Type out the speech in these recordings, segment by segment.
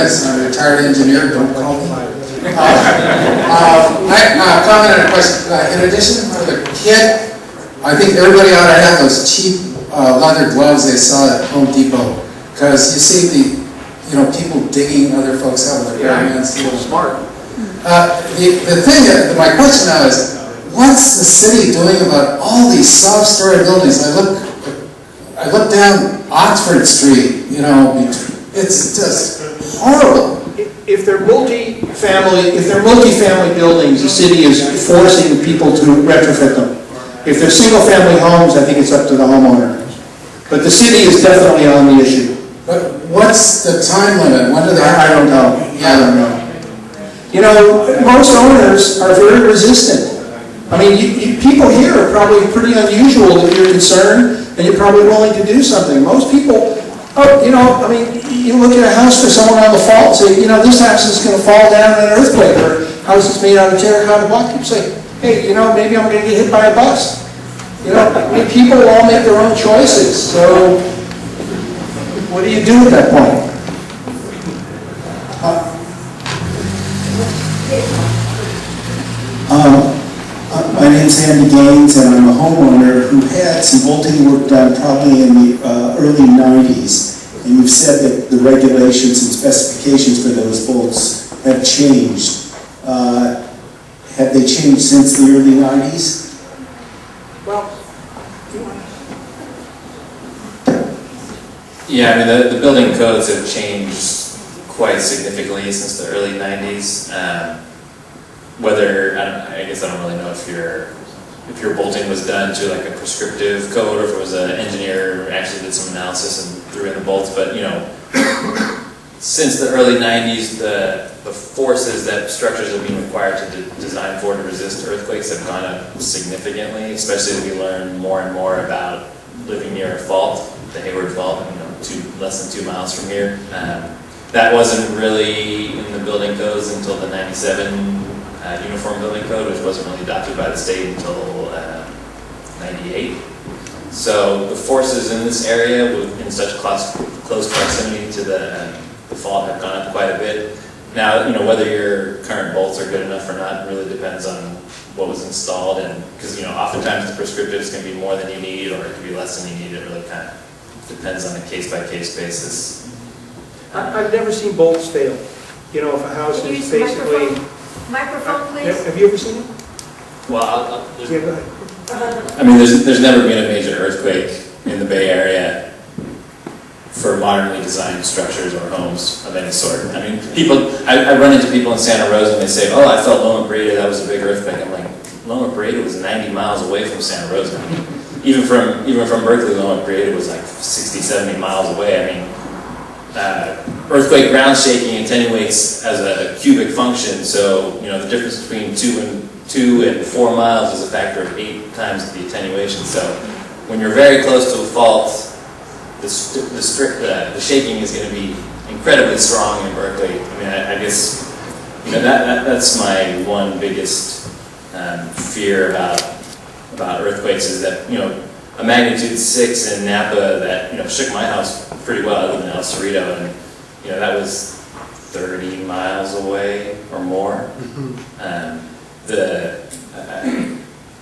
is. I'm a retired engineer. Don't call me. Comment and a question. In addition for the kit, I think everybody ought to have those cheap leather gloves they sell at Home Depot, because you see people digging other folks out with their bare hands. Smart. The thing, my question now is, what's the city doing about all these soft-story buildings? I look down Oxford Street, it's just horrible. If they're multi-family buildings, the city is forcing people to retrofit them. If they're single-family homes, I think it's up to the homeowner. But the city is definitely on the issue. But what's the time limit? When do they? I don't know. Yeah. I don't know. Most owners are very resistant. I mean, people here are probably pretty unusual that you're concerned and you're probably willing to do something. Most people, you look at a house for someone on the fault and say, this house is going to fall down in an earthquake, or house is made out of terracotta block. People say, hey, maybe I'm going to get hit by a bus. People all make their own choices. So, what do you do at that point? My name's Andy Gaines, and I'm a homeowner who had some bolting work done probably in the early 90s. And you've said that the regulations and specifications for those bolts have changed. Have they changed since the early 90s? Well, yeah, I mean, the building codes have changed quite significantly since the early 90s. I guess I don't really know if your bolting was done to like a prescriptive code, or if it was an engineer who actually did some analysis and threw in the bolts. But since the early 90s, the forces that structures have been required to design for to resist earthquakes have gone up significantly, especially as we learn more and more about living near a fault, the Hayward Fault, less than 2 miles from here. That wasn't really in the building codes until the 97 Uniform Building Code, which wasn't really adopted by the state until 98. So the forces in this area in such close proximity to the fault have gone up quite a bit. Now, whether your current bolts are good enough or not really depends on what was installed, and because oftentimes the prescriptives can be more than you need, or it can be less than you need. It really kind of depends on a case-by-case basis. I've never seen bolts fail. If a house is basically... Microphone, please. Have you ever seen it? Well, Yeah, go ahead. I mean, there's never been a major earthquake in the Bay Area for modernly designed structures or homes of any sort. I mean, I run into people in Santa Rosa and they say, oh, I felt Loma Prieta, that was a big earthquake. I'm like, Loma Prieta was 90 miles away from Santa Rosa. Even from Berkeley, Loma Prieta was like 60, 70 miles away. I mean, earthquake ground shaking attenuates as a cubic function, so the difference between 2 and 4 miles is a factor of 8 times the attenuation. So when you're very close to a fault, the shaking is going to be incredibly strong in Berkeley. I mean, I guess that's my one biggest fear about earthquakes, is that a magnitude 6 in Napa that shook my house pretty well. I live in El Cerrito, and that was 30 miles away or more.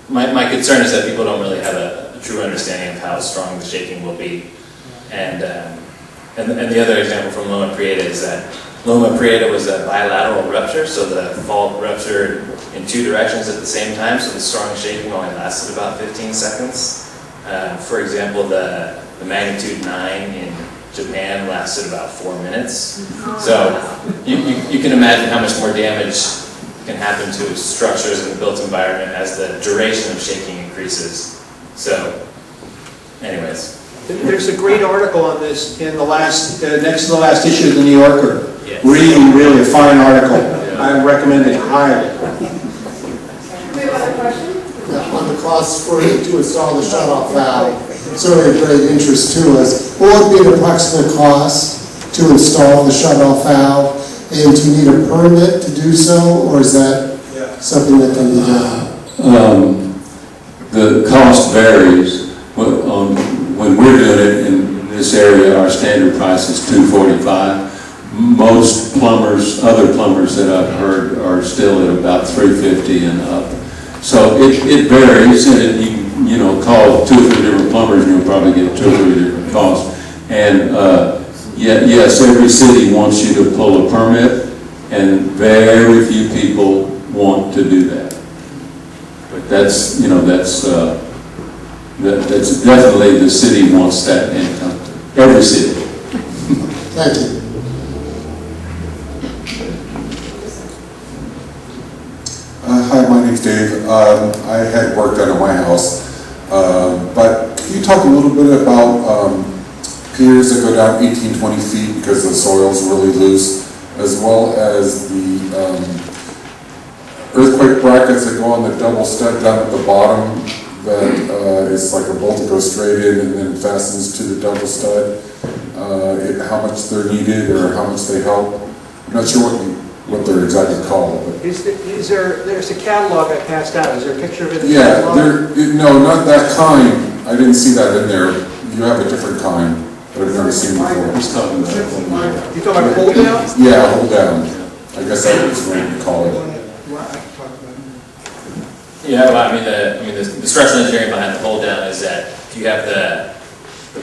My concern is that people don't really have a true understanding of how strong the shaking will be. And the other example from Loma Prieta is that Loma Prieta was a bilateral rupture, so the fault ruptured in 2 directions at the same time, so the strong shaking only lasted about 15 seconds. For example, the magnitude 9 in Japan lasted about 4 minutes. So you can imagine how much more damage can happen to structures in the built environment as the duration of shaking increases. So, anyways. There's a great article on this in the last, next to the last issue of the New Yorker. Yes. Really a fine article. I recommend it highly. We have other questions? On the cost to install the shut-off valve, certainly of great interest to us. What would be an approximate cost to install the shut-off valve? And do you need a permit to do so, or is that something that can be done? The cost varies. When we're doing it in this area, our standard price is $245. most plumbers, other plumbers that I've heard are still at about $350 and up. So it varies, and you know, call 2 or 3 different plumbers and you'll probably get 2 or 3 different costs. And yes, every city wants you to pull a permit, and very few people want to do that. But that's, you know, that's definitely the city wants that income. Every city. Thank you. Hi, my name's Dave. I had work done at my house, but can you talk a little bit about piers that go down 18, 20 feet because the soil's really loose, as well as the earthquake brackets that go on the double stud down at the bottom that is like a bolt that goes straight in and then fastens to the double stud? How much they're needed or how much they help? I'm not sure what they're exactly called, but There's a catalog I passed out, is there a picture of it in the yeah, catalog? no, not that kind. I didn't see that in there. You have a different kind that I've never seen before. He's talking about You talking about hold down? Yeah, hold down. I guess that is what you call it. Yeah, well, the structural engineering behind the hold down is that if you have the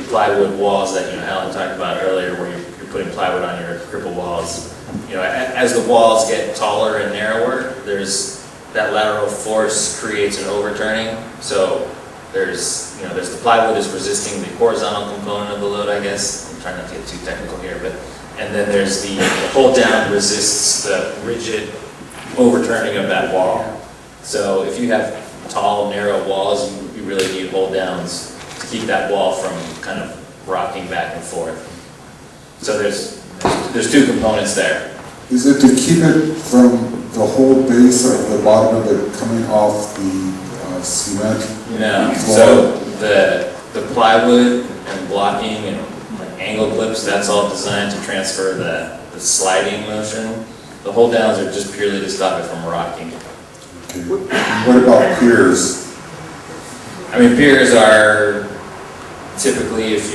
plywood walls that, you know, Alan talked about earlier, where you're putting plywood on your cripple walls, you know, as the walls get taller and narrower, there's that lateral force creates an overturning. So there's the plywood is resisting the horizontal component of the load, I guess. I'm trying not to get too technical here, and then there's the hold down resists the rigid overturning of that wall. So if you have tall, narrow walls, you really need hold downs to keep that wall from kind of rocking back and forth. So there's 2 components there. Is it to keep it from the whole base of the bottom of it coming off the cement? No, so the plywood and blocking and like angle clips, that's all designed to transfer the sliding motion. The hold downs are just purely to stop it from rocking. Okay. What about piers? Piers are typically if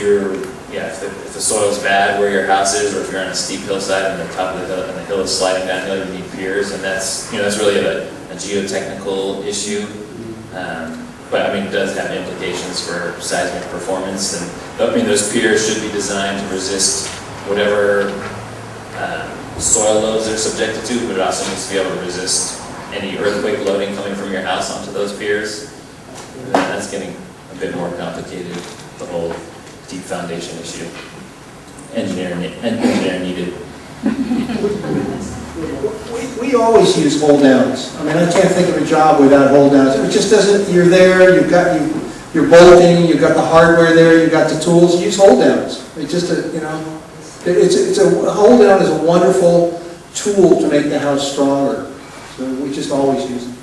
the soil's bad where your house is, or if you're on a steep hillside and the top of the hill and the hill is sliding downhill, you need piers, and that's really a geotechnical issue. But it does have implications for seismic performance, and those piers should be designed to resist whatever soil loads they're subjected to, but it also needs to be able to resist any earthquake loading coming from your house onto those piers. And that's getting a bit more complicated, the whole deep foundation issue. Engineer needed. We always use hold downs. I can't think of a job without hold downs. It just doesn't, you're there, you're bolting, you've got the hardware there, you've got the tools, use hold downs. It's just a hold down is a wonderful tool to make the house stronger. So we just always use it.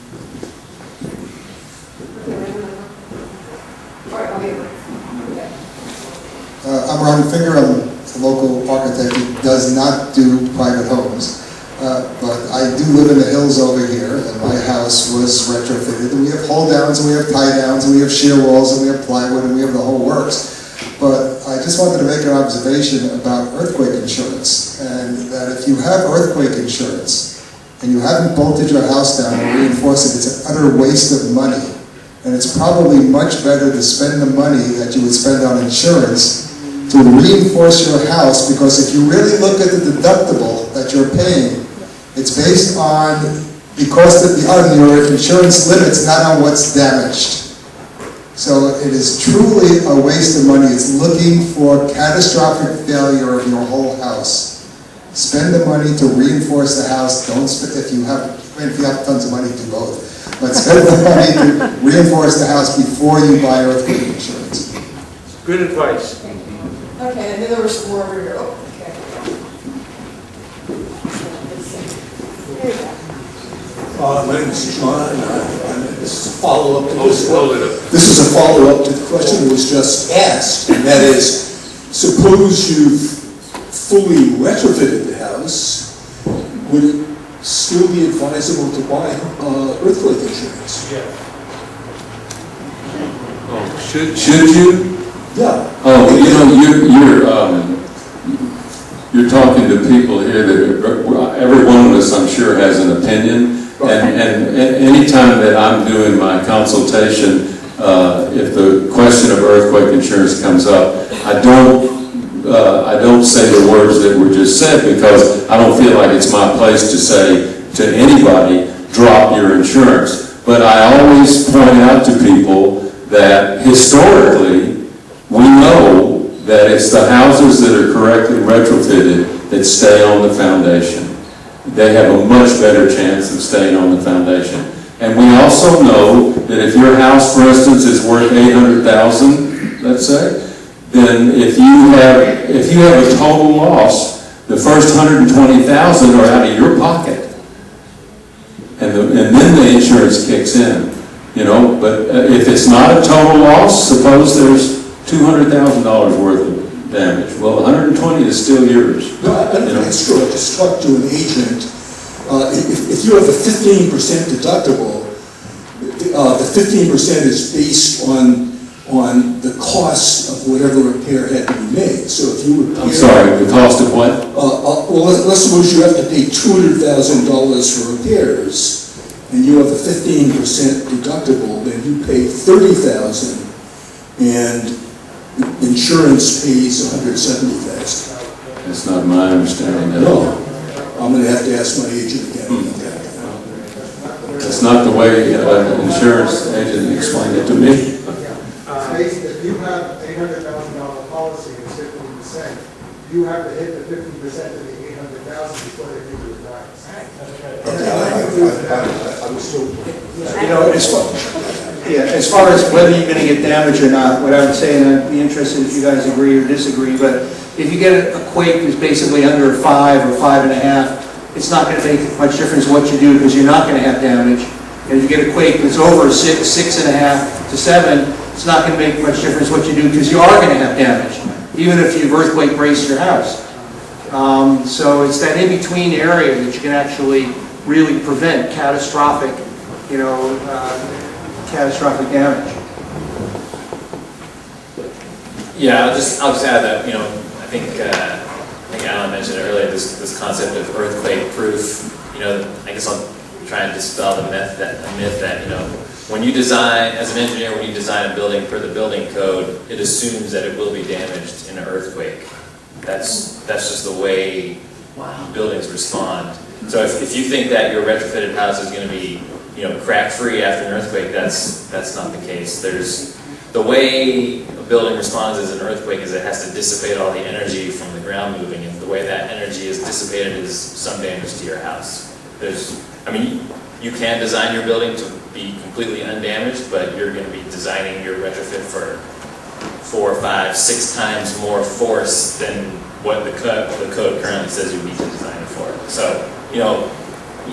I'm Ron Finger, I'm a local architect who does not do private homes, but I do live in the hills over here, and my house was retrofitted, and we have hold downs, and we have tie downs, and we have shear walls, and we have plywood, and we have the whole works. But I just wanted to make an observation about earthquake insurance, and that if you have earthquake insurance, and you haven't bolted your house down or reinforced it, it's an utter waste of money. And it's probably much better to spend the money that you would spend on insurance to reinforce your house, because if you really look at the deductible that you're paying, it's based on the cost of your insurance limits, not on what's damaged. So it is truly a waste of money. It's looking for catastrophic failure of your whole house. Spend the money to reinforce the house. Don't spend, if you have tons of money, do both. But spend the money to reinforce the house before you buy earthquake insurance. Good advice. Okay, and then there was some more over here. Oh, okay. There you go. My name is John, and this is a follow-up to this. This is a follow-up to the question that was just asked, and that is, suppose you've fully retrofitted the house, would it still be advisable to buy earthquake insurance? Yeah. Oh, should you? Yeah. Oh, you're talking to people here that, every one of us, I'm sure, has an opinion. And anytime that I'm doing my consultation, if the question of earthquake insurance comes up, I don't say the words that were just said, because I don't feel like it's my place to say to anybody, drop your insurance. But I always point out to people that historically, we know that it's the houses that are correctly retrofitted that stay on the foundation. They have a much better chance of staying on the foundation. And we also know that if your house, for instance, is worth $800,000, let's say, then if you have a total loss, the first $120,000 are out of your pocket. And then the insurance kicks in, you know. But if it's not a total loss, suppose there's $200,000 worth of damage. Well, 120 is still yours. No, I don't think that's true. I just talked to an agent. If you have a 15% deductible, the 15% is based on the cost of whatever repair had to be made. So if you repair... I'm sorry, the cost of what? Well, let's suppose you have to pay $200,000 for repairs, and you have a 15% deductible, then you pay $30,000, and insurance pays $170,000. That's not my understanding at all. No, I'm going to have to ask my agent again. That's not the way an insurance agent explained it to me. If you have $800,000 policy and it's 15%, you have to hit the 50% of the $800,000 before they give you the price. You know, as far as whether you're going to get damage or not, what I would say, and I'd be interested if you guys agree or disagree, but if you get a quake that's basically under 5 or 5.5, it's not going to make much difference what you do, because you're not going to have damage. And if you get a quake that's over 6, 6.5 to 7, it's not going to make much difference what you do, because you are going to have damage, even if you've earthquake braced your house. So it's that in-between area that you can actually really prevent catastrophic, catastrophic damage. Yeah, I'll just add that, I think Alan mentioned earlier, this concept of earthquake proof. I guess I'll try and dispel the myth that, when you design, as an engineer, when you design a building per the building code, it assumes that it will be damaged in an earthquake. That's just the way buildings respond. So if you think that your retrofitted house is going to be, crack-free after an earthquake, that's not the case. The way a building responds as an earthquake is it has to dissipate all the energy from the ground moving, and the way that energy is dissipated is some damage to your house. You can design your building to be completely undamaged, but you're going to be designing your retrofit for 4, 5, 6 times more force than what the code currently says you need to design it for. So,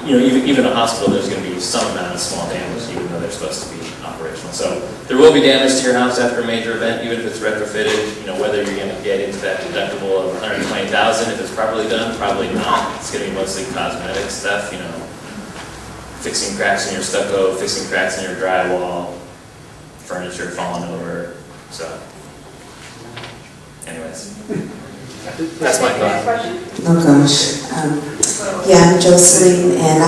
even a hospital, there's going to be some amount of small damage, even though they're supposed to be operational. So there will be damage to your house after a major event, even if it's retrofitted. Whether you're going to get into that deductible of $120,000, if it's properly done, probably not. It's going to be mostly cosmetic stuff, fixing cracks in your stucco, fixing cracks in your drywall, furniture falling over. So, anyways, that's my thought. Oh gosh. Yeah, I'm Jocelyn, and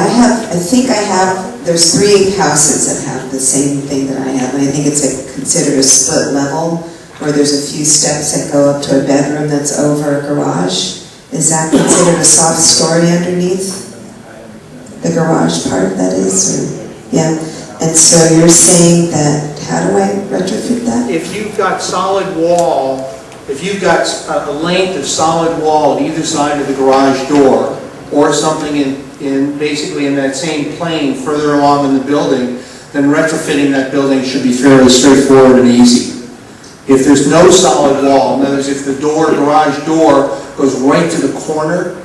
there's 3 houses that have the same thing that I have, and I think it's considered a split level, where there's a few steps that go up to a bedroom that's over a garage. Is that considered a soft story underneath? The garage part, that is? Yeah. And so you're saying that, how do I retrofit that? If you've got solid wall, if you've got a length of solid wall at either side of the garage door, or something basically in that same plane further along in the building, then retrofitting that building should be fairly straightforward and easy. If there's no solid wall, in other words, if the garage door goes right to the corner,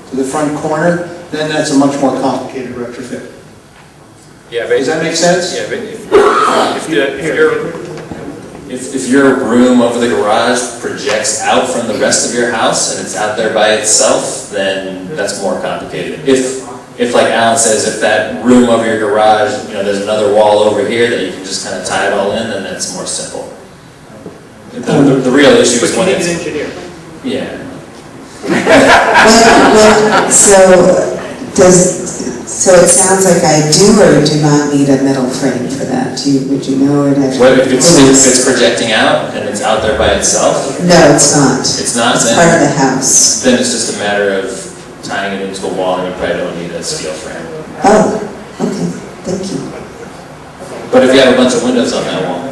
to the front corner, then that's a much more complicated retrofit. Yeah, does that make sense? Yeah, but if your room over the garage projects out from the rest of your house and it's out there by itself, then that's more complicated. If like Alan says, if that room over your garage, there's another wall over here that you can just kind of tie it all in, then that's more simple. The real issue is when it's... an engineer. Yeah. So it sounds like I do or do not need a metal frame for that? Would you know it actually? What if it's projecting out and it's out there by itself? No, it's not. It's not, It's then, part of the house. then it's just a matter of tying it into a wall, and you probably don't need a steel frame. Oh, okay, thank you. But if you have a bunch of windows on that wall,